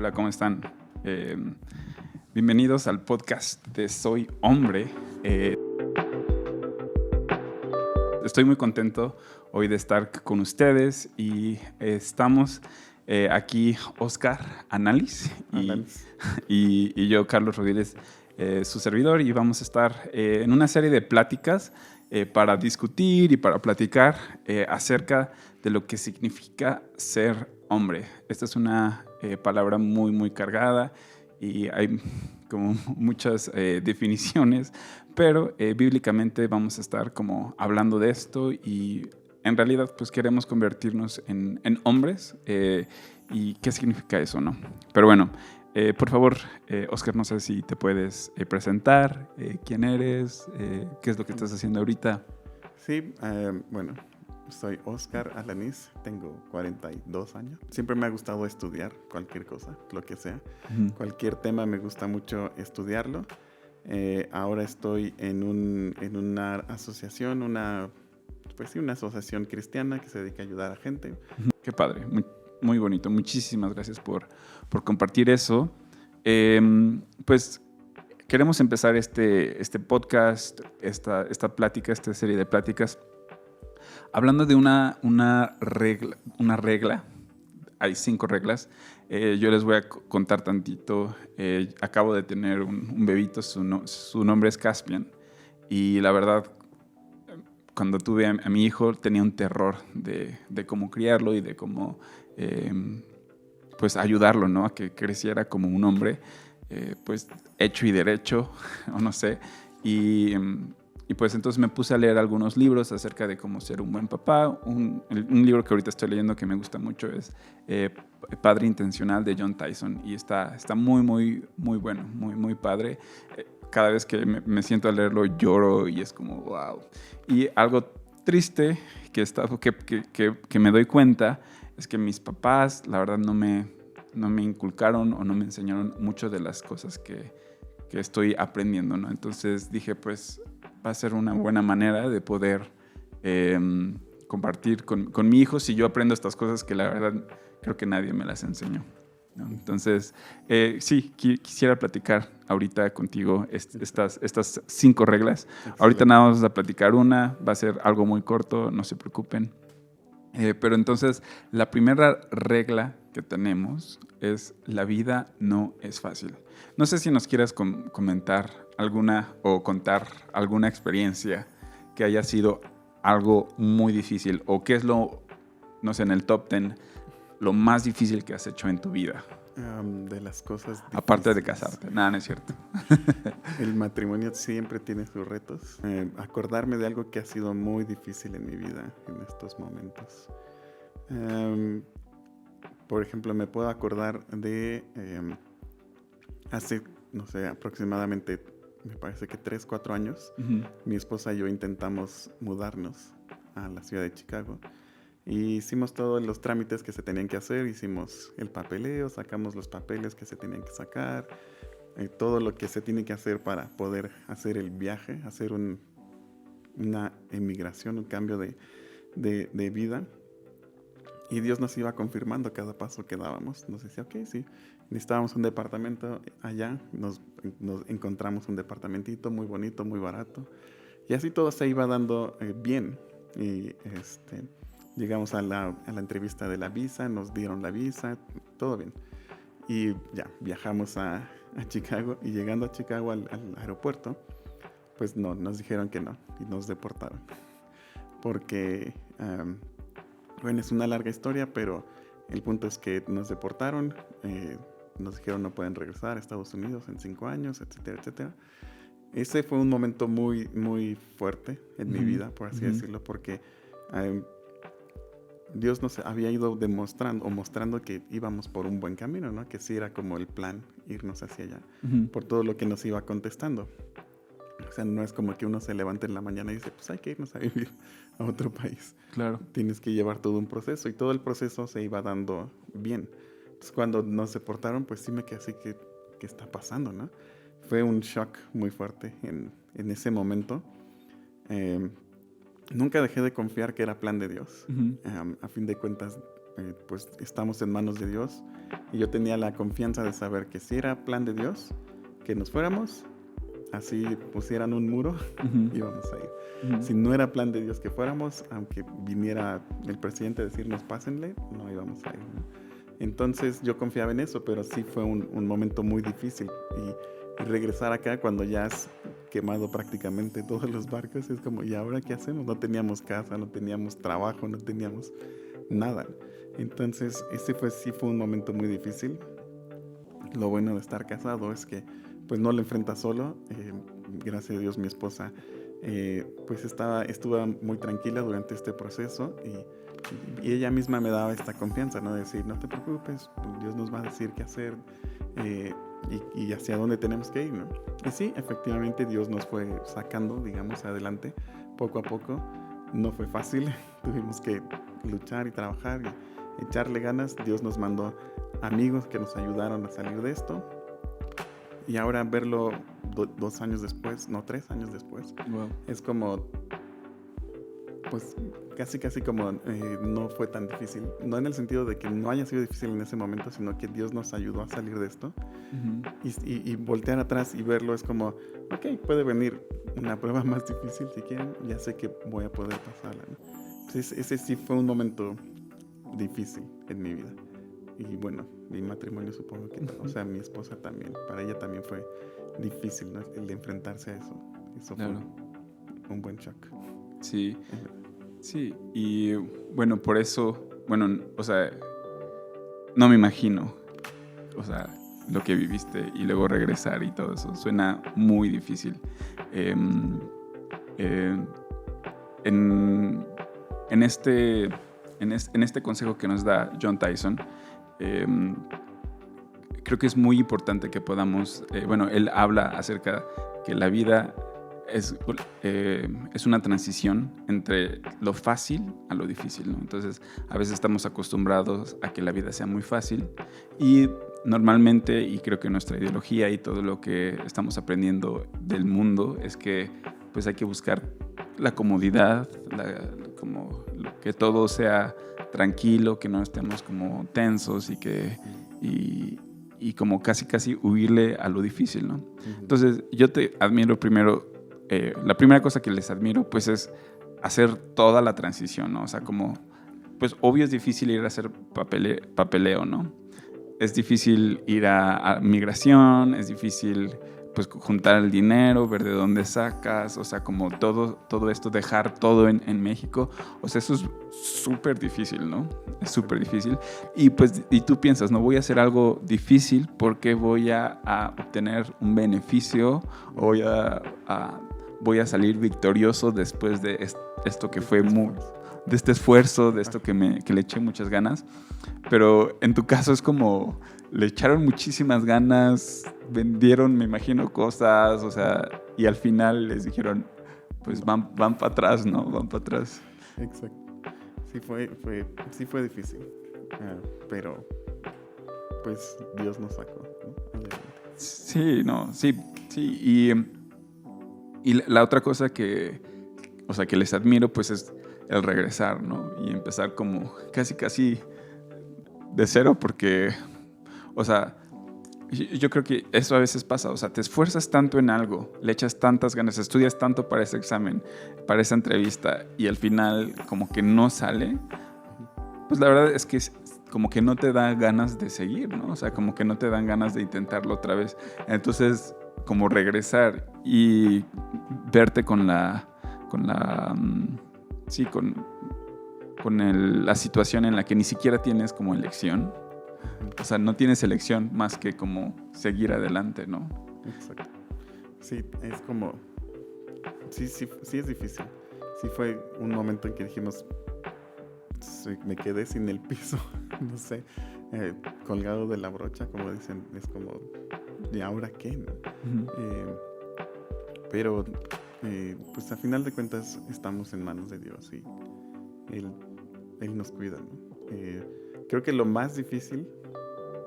Hola, ¿cómo están? Eh, Bienvenidos al podcast de Soy Hombre. Estoy muy contento hoy de estar con ustedes y estamos aquí Oscar Analis y yo, Carlos Rodríguez, su servidor, y vamos a estar en una serie de pláticas para discutir y para platicar acerca de lo que significa ser hombre. Esta es una palabra muy, muy cargada y hay como muchas definiciones, pero bíblicamente vamos a estar como hablando de esto y en realidad pues queremos convertirnos en hombres y qué significa eso, ¿no? Pero bueno, por favor, Oscar, no sé si te puedes presentar, quién eres, qué es lo que estás haciendo ahorita. Sí, bueno, soy Oscar Alanis, tengo 42 años. Siempre me ha gustado estudiar cualquier cosa, lo que sea. Uh-huh. Cualquier tema me gusta mucho estudiarlo. Ahora estoy en una asociación, una asociación cristiana que se dedica a ayudar a gente. Qué padre, muy, muy bonito. Muchísimas gracias por compartir eso. Pues queremos empezar este podcast, esta plática, esta serie de pláticas, hablando de una regla. Hay 5 reglas. Yo les voy a contar tantito. Acabo de tener un bebito, su nombre es Caspian. Y la verdad, cuando tuve a mi hijo, tenía un terror de cómo criarlo y de cómo pues ayudarlo, ¿no? A que creciera como un hombre pues hecho y derecho, o no sé. Y pues entonces me puse a leer algunos libros acerca de cómo ser un buen papá. Un libro que ahorita estoy leyendo que me gusta mucho es Padre Intencional, de Jon Tyson, y está muy, muy, muy bueno, muy, muy padre. Cada vez que me siento a leerlo lloro y es como wow. Y algo triste que me doy cuenta es que mis papás, la verdad, no me inculcaron o no me enseñaron mucho de las cosas que estoy aprendiendo, ¿no? Entonces dije, pues va a ser una buena manera de poder compartir con mi hijo si yo aprendo estas cosas que la verdad creo que nadie me las enseñó, ¿no? Entonces, sí, quisiera platicar ahorita contigo estas 5 reglas. Excelente. Ahorita nada más vamos a platicar una, va a ser algo muy corto, no se preocupen. Pero entonces, la primera regla que tenemos es: la vida no es fácil. No sé si nos quieras comentar alguna o contar alguna experiencia que haya sido algo muy difícil, o qué es no sé, en el top 10, lo más difícil que has hecho en tu vida. De las cosas difíciles. Aparte de casarte. Nada, no es cierto. El matrimonio siempre tiene sus retos. Acordarme de algo que ha sido muy difícil en mi vida en estos momentos. Por ejemplo, me puedo acordar de hace, no sé, aproximadamente, me parece que 3-4 años, Uh-huh. mi esposa y yo intentamos mudarnos a la ciudad de Chicago. Y hicimos todos los trámites que se tenían que hacer, hicimos el papeleo, sacamos los papeles que se tenían que sacar, todo lo que se tiene que hacer para poder hacer el viaje, hacer una emigración, un cambio de vida. Y Dios nos iba confirmando cada paso que dábamos. Nos decía, ok, sí, necesitábamos un departamento allá, nos encontramos un departamentito muy bonito, muy barato. Y así todo se iba dando bien. Y llegamos a la entrevista de la visa, nos dieron la visa, todo bien. Y ya, viajamos a Chicago, y llegando a Chicago al aeropuerto, pues no, nos dijeron que no, y nos deportaron. Porque, bueno, es una larga historia, pero el punto es que nos deportaron, nos dijeron no pueden regresar a Estados Unidos en 5 años, etcétera, etcétera. Ese fue un momento muy, muy fuerte en mi vida, por así decirlo, porque Dios nos había ido mostrando que íbamos por un buen camino, ¿no? Que sí era como el plan, irnos hacia allá, por todo lo que nos iba contestando. O sea, no es como que uno se levante en la mañana y dice, pues hay que irnos a vivir a otro país. Claro. Tienes que llevar todo un proceso, y todo el proceso se iba dando bien. Entonces, cuando nos deportaron, pues sí me quedé así, ¿qué está pasando, no? Fue un shock muy fuerte en ese momento. Nunca dejé de confiar que era plan de Dios. Uh-huh. A fin de cuentas, pues estamos en manos de Dios. Y yo tenía la confianza de saber que si era plan de Dios, que nos fuéramos, así pusieran un muro, íbamos a ir. Si no era plan de Dios que fuéramos, aunque viniera el presidente a decirnos pásenle, no íbamos a ir, ¿no? Entonces yo confiaba en eso, pero sí fue un momento muy difícil. Y regresar acá cuando ya has quemado prácticamente todos los barcos, es como, ¿y ahora qué hacemos? No teníamos casa, no teníamos trabajo, no teníamos nada. Entonces sí fue un momento muy difícil. Lo bueno de estar casado es que pues no lo enfrentas solo. Gracias a Dios mi esposa pues estuvo muy tranquila durante este proceso y ella misma me daba esta confianza, ¿no? De decir, no te preocupes, Dios nos va a decir qué hacer y hacia dónde tenemos que ir, ¿no? Y sí, efectivamente Dios nos fue sacando, digamos, adelante poco a poco. No fue fácil, tuvimos que luchar y trabajar y echarle ganas. Dios nos mandó amigos que nos ayudaron a salir de esto. Y ahora verlo 2 años después, no 3 años después, Wow. es como, pues casi como no fue tan difícil. No en el sentido de que no haya sido difícil en ese momento, sino que Dios nos ayudó a salir de esto. Y voltear atrás y verlo es como, ok, puede venir una prueba más difícil si quieren, ya sé que voy a poder pasarla, ¿no? Entonces ese sí fue un momento difícil en mi vida. Y bueno, mi matrimonio supongo que, o sea, mi esposa también, para ella también fue difícil, ¿no? El de enfrentarse a eso. Eso Claro. fue un buen shock. Sí, sí, y bueno, por eso, bueno, o sea, no me imagino, o sea, lo que viviste y luego regresar y todo eso, suena muy difícil. En este consejo que nos da Jon Tyson, creo que es muy importante que podamos, bueno, él habla acerca que la vida es una transición entre lo fácil a lo difícil, ¿no? Entonces, a veces estamos acostumbrados a que la vida sea muy fácil y normalmente, y creo que nuestra ideología y todo lo que estamos aprendiendo del mundo es que pues hay que buscar la comodidad, como que todo sea tranquilo, que no estemos como tensos y como casi huirle a lo difícil, ¿no? Entonces, yo te admiro primero, la primera cosa que les admiro, pues es hacer toda la transición, ¿no? O sea, como, pues obvio es difícil ir a hacer papeleo, ¿no? Es difícil ir a migración, es difícil pues juntar el dinero, ver de dónde sacas, o sea, como todo esto, dejar todo en México, o sea, eso es súper difícil, ¿no? Es súper difícil. Y pues, y tú piensas, no voy a hacer algo difícil porque voy a obtener un beneficio o voy a salir victorioso después de esto que fue de este esfuerzo, de esto que le eché muchas ganas. Pero en tu caso es como, le echaron muchísimas ganas, vendieron, me imagino, cosas, o sea, y al final les dijeron, pues van para atrás, ¿no? Van para atrás. Exacto. Sí fue difícil, pero pues Dios nos sacó, ¿no? Sí, no, sí. Y la otra cosa que les admiro, pues es el regresar, ¿no? Y empezar como casi de cero, porque, o sea, yo creo que eso a veces pasa, o sea, te esfuerzas tanto en algo, le echas tantas ganas, estudias tanto para ese examen, para esa entrevista, y al final como que no sale, pues la verdad es que como que no te da ganas de seguir, ¿no? O sea, como que no te dan ganas de intentarlo otra vez. Entonces, como regresar y verte con la situación en la que ni siquiera tienes como elección. O sea, no tienes elección más que como seguir adelante, ¿no? Exacto. Sí, es como... Sí es difícil. Sí fue un momento en que dijimos... me quedé sin el piso, no sé, colgado de la brocha, como dicen. Es como, ¿y ahora qué? ¿No? Pero, pues a final de cuentas estamos en manos de Dios y Él nos cuida, ¿no? Creo que lo más difícil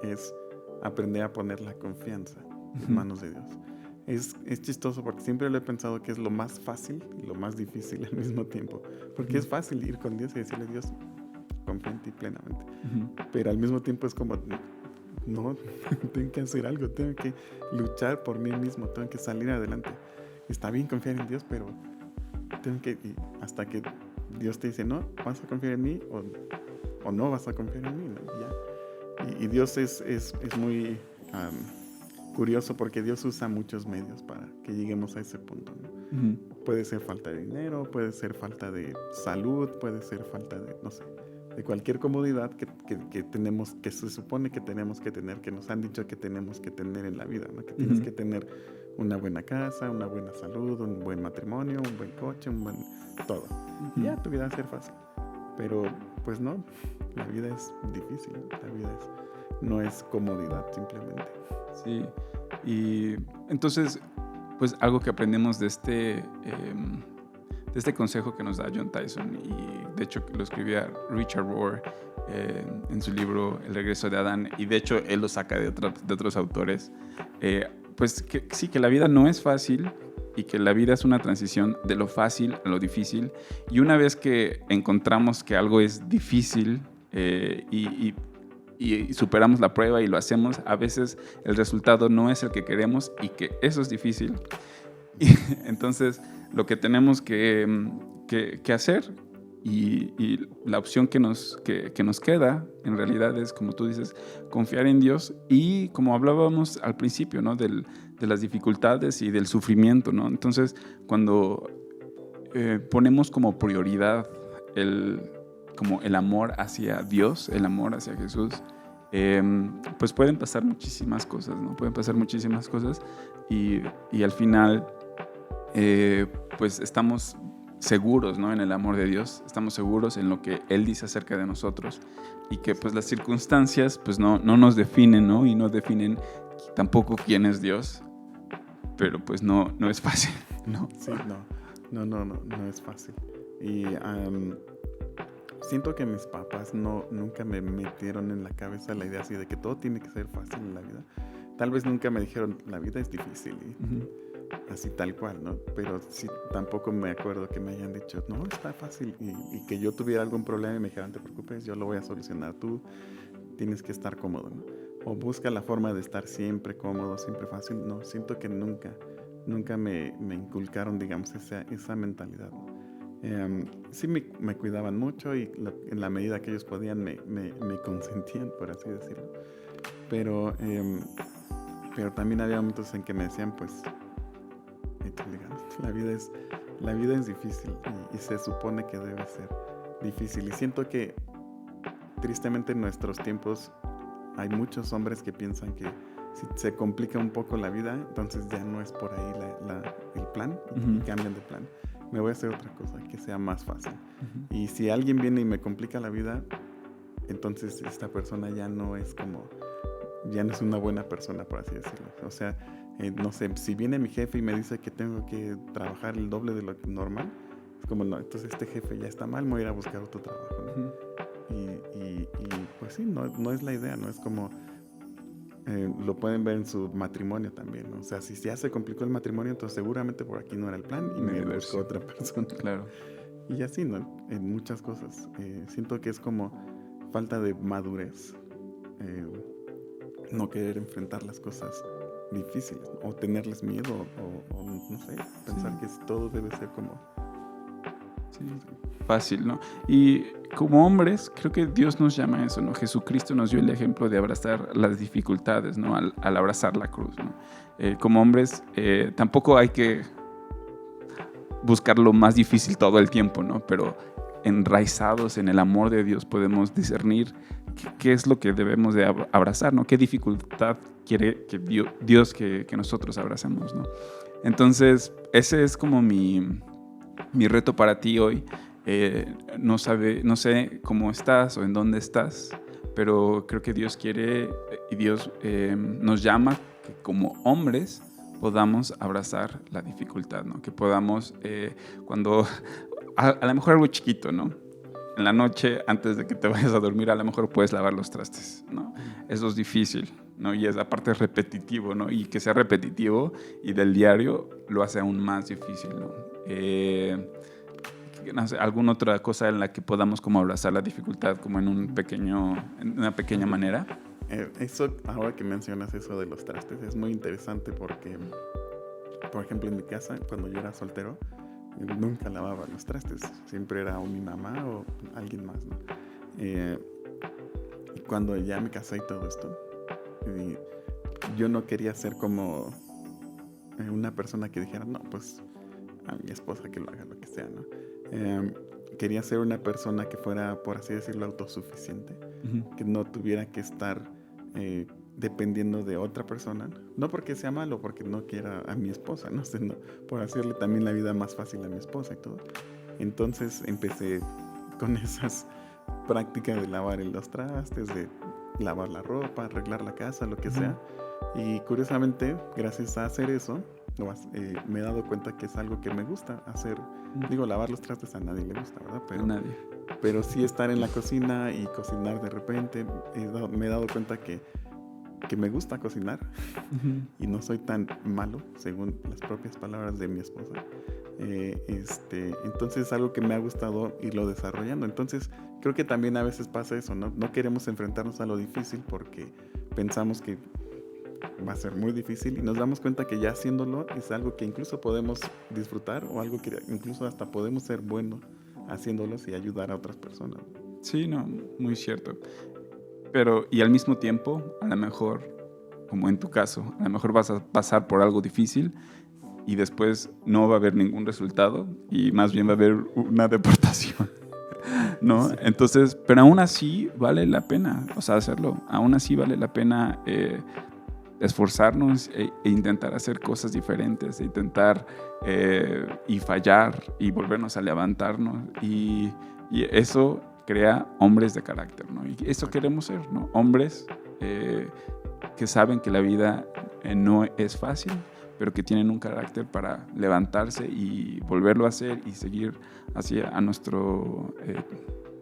es aprender a poner la confianza en manos de Dios. Es chistoso porque siempre lo he pensado que es lo más fácil y lo más difícil al mismo tiempo. Porque es fácil ir con Dios y decirle, Dios, confío en ti plenamente. Ujú. Pero al mismo tiempo es como, no, tengo que hacer algo, tengo que luchar por mí mismo, tengo que salir adelante. Está bien confiar en Dios, pero tengo que, y hasta que Dios te dice, no, vas a confiar en mí o no vas a confiar en mí, ¿no? Y Dios es muy curioso porque Dios usa muchos medios para que lleguemos a ese punto, ¿no? Ujú. Puede ser falta de dinero, puede ser falta de salud, puede ser falta de, no sé, de cualquier comodidad que tenemos, que se supone que tenemos que tener, que nos han dicho que tenemos que tener en la vida, ¿no? Que tienes Ujú. que tener una buena casa, una buena salud, un buen matrimonio, un buen coche, un buen todo. Y ya tu vida va a ser fácil. Pero pues no, la vida es difícil, la vida no es comodidad simplemente. Sí, y entonces, pues algo que aprendemos de este consejo que nos da Jon Tyson, y de hecho lo escribía Richard Rohr en su libro El regreso de Adán, y de hecho él lo saca de otros autores, pues que sí, que la vida no es fácil y que la vida es una transición de lo fácil a lo difícil, y una vez que encontramos que algo es difícil y superamos la prueba y lo hacemos, a veces el resultado no es el que queremos y que eso es difícil. Y entonces lo que tenemos que hacer y la opción que nos queda en realidad es, como tú dices, confiar en Dios y como hablábamos al principio, ¿no? de las dificultades y del sufrimiento, ¿no? Entonces cuando ponemos como prioridad como el amor hacia Dios, el amor hacia Jesús, pues pueden pasar muchísimas cosas, ¿no? Pueden pasar muchísimas cosas y al final pues estamos seguros, ¿no? En el amor de Dios, estamos seguros en lo que Él dice acerca de nosotros y que pues las circunstancias pues no nos definen, ¿no? Y no definen tampoco quién es Dios, pero pues no es fácil, ¿no? Sí, no es fácil. Y siento que mis papás nunca me metieron en la cabeza la idea así de que todo tiene que ser fácil en la vida. Tal vez nunca me dijeron, la vida es difícil y así tal cual, ¿no? Pero sí, tampoco me acuerdo que me hayan dicho, no, está fácil y que yo tuviera algún problema y me dijeran, no te preocupes, yo lo voy a solucionar, tú tienes que estar cómodo, ¿no? O busca la forma de estar siempre cómodo, siempre fácil. No, siento que nunca me inculcaron, digamos, esa mentalidad, ¿no? Sí me cuidaban mucho y en la medida que ellos podían me consentían, por así decirlo. Pero también había momentos en que me decían, pues, échale ganas, la vida es difícil y se supone que debe ser difícil. Y siento que tristemente en nuestros tiempos hay muchos hombres que piensan que si se complica un poco la vida, entonces ya no es por ahí el plan y cambian de plan. Me voy a hacer otra cosa que sea más fácil. Y si alguien viene y me complica la vida, entonces esta persona ya no es una buena persona, por así decirlo. O sea, no sé, si viene mi jefe y me dice que tengo que trabajar el doble de lo normal, es como, no, entonces este jefe ya está mal, me voy a ir a buscar otro trabajo, ¿no? Y pues sí, no es la idea, no es como lo pueden ver en su matrimonio también, ¿no? O sea, si ya se complicó el matrimonio, entonces seguramente por aquí no era el plan y me busco otra persona. Claro. Y así, ¿no? En muchas cosas. Siento que es como falta de madurez, no querer enfrentar las cosas difíciles, ¿no? O tenerles miedo, o no sé, pensar que todo debe ser como fácil, ¿no? Y como hombres, creo que Dios nos llama a eso, ¿no? Jesucristo nos dio el ejemplo de abrazar las dificultades, ¿no? Al abrazar la cruz, ¿no? Como hombres, tampoco hay que buscar lo más difícil todo el tiempo, ¿no? Pero enraizados en el amor de Dios podemos discernir qué es lo que debemos de abrazar, ¿no? Qué dificultad quiere que Dios que nosotros abracemos, ¿no? Entonces, ese es como mi reto para ti hoy. No sé cómo estás o en dónde estás, pero creo que Dios quiere y Dios nos llama que como hombres podamos abrazar la dificultad, ¿no? Que podamos, cuando a lo mejor algo chiquito, ¿no? En la noche, antes de que te vayas a dormir, a lo mejor puedes lavar los trastes, ¿no? Eso es difícil, ¿no? Y es aparte repetitivo, ¿no? Y que sea repetitivo y del diario lo hace aún más difícil, ¿no? no sé, alguna otra cosa en la que podamos como abrazar la dificultad como en una pequeña manera. Eso, ahora que mencionas eso de los trastes, es muy interesante porque, por ejemplo, en mi casa, cuando yo era soltero, nunca lavaba los trastes. Siempre era o mi mamá o alguien más, ¿no? Y cuando ya me casé y todo esto, yo no quería ser como una persona que dijera, no, pues a mi esposa que lo haga, lo que sea, ¿no? Quería ser una persona que fuera, por así decirlo, autosuficiente, que no tuviera que estar dependiendo de otra persona, no porque sea malo, porque no quiera a mi esposa, no sé, no, por hacerle también la vida más fácil a mi esposa y todo. Entonces empecé con esas prácticas de lavar los trastes, de lavar la ropa, arreglar la casa, lo que sea. Y curiosamente, gracias a hacer eso, me he dado cuenta que es algo que me gusta hacer. Digo, lavar los trastes a nadie le gusta, ¿verdad? Pero sí estar en la cocina y cocinar de repente, me he dado cuenta que me gusta cocinar y no soy tan malo, según las propias palabras de mi esposa. Entonces es algo que me ha gustado irlo desarrollando. Entonces creo que también a veces pasa eso, ¿no? No queremos enfrentarnos a lo difícil porque pensamos que va a ser muy difícil y nos damos cuenta que ya haciéndolo es algo que incluso podemos disfrutar o algo que incluso hasta podemos ser buenos haciéndolos y ayudar a otras personas. Sí, no, muy cierto. Pero, y al mismo tiempo, a lo mejor, como en tu caso, a lo mejor vas a pasar por algo difícil y después no va a haber ningún resultado y más bien va a haber una deportación, ¿no? Sí. Entonces, pero aún así vale la pena, o sea, hacerlo. Aún así vale la pena esforzarnos e intentar hacer cosas diferentes, intentar y fallar y volvernos a levantarnos y eso crea hombres de carácter, ¿no? Y eso queremos ser, ¿no? Hombres que saben que la vida no es fácil, pero que tienen un carácter para levantarse y volverlo a hacer y seguir hacia a nuestro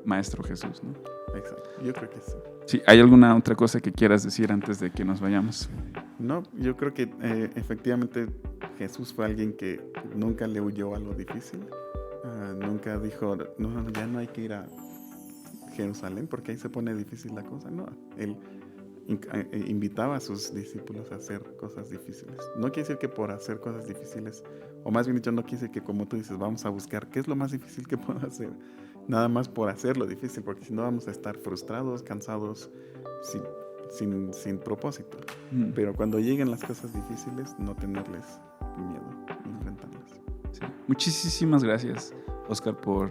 Maestro Jesús, ¿no? Exacto, yo creo que sí. Sí, ¿hay alguna otra cosa que quieras decir antes de que nos vayamos? No, yo creo que efectivamente Jesús fue alguien que nunca le huyó a lo difícil. Nunca dijo, no, ya no hay que ir a Jerusalén porque ahí se pone difícil la cosa. No, él invitaba a sus discípulos a hacer cosas difíciles. No quiere decir que por hacer cosas difíciles, o más bien dicho, no quiere decir que, como tú dices, vamos a buscar qué es lo más difícil que puedo hacer, nada más por hacerlo difícil, porque si no vamos a estar frustrados, cansados, sin propósito. Pero cuando lleguen las cosas difíciles, no tenerles miedo, enfrentarlas. Sí. Muchísimas gracias, Oscar, por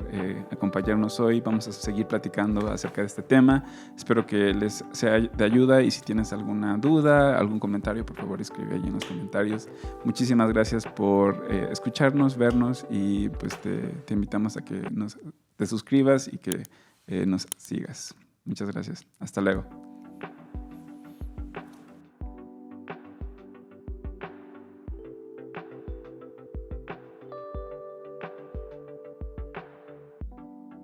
acompañarnos hoy. Vamos a seguir platicando acerca de este tema. Espero que les sea de ayuda y si tienes alguna duda, algún comentario, por favor escribe ahí en los comentarios. Muchísimas gracias por escucharnos, vernos y pues te invitamos a que te suscribas y que nos sigas. Muchas gracias. Hasta luego.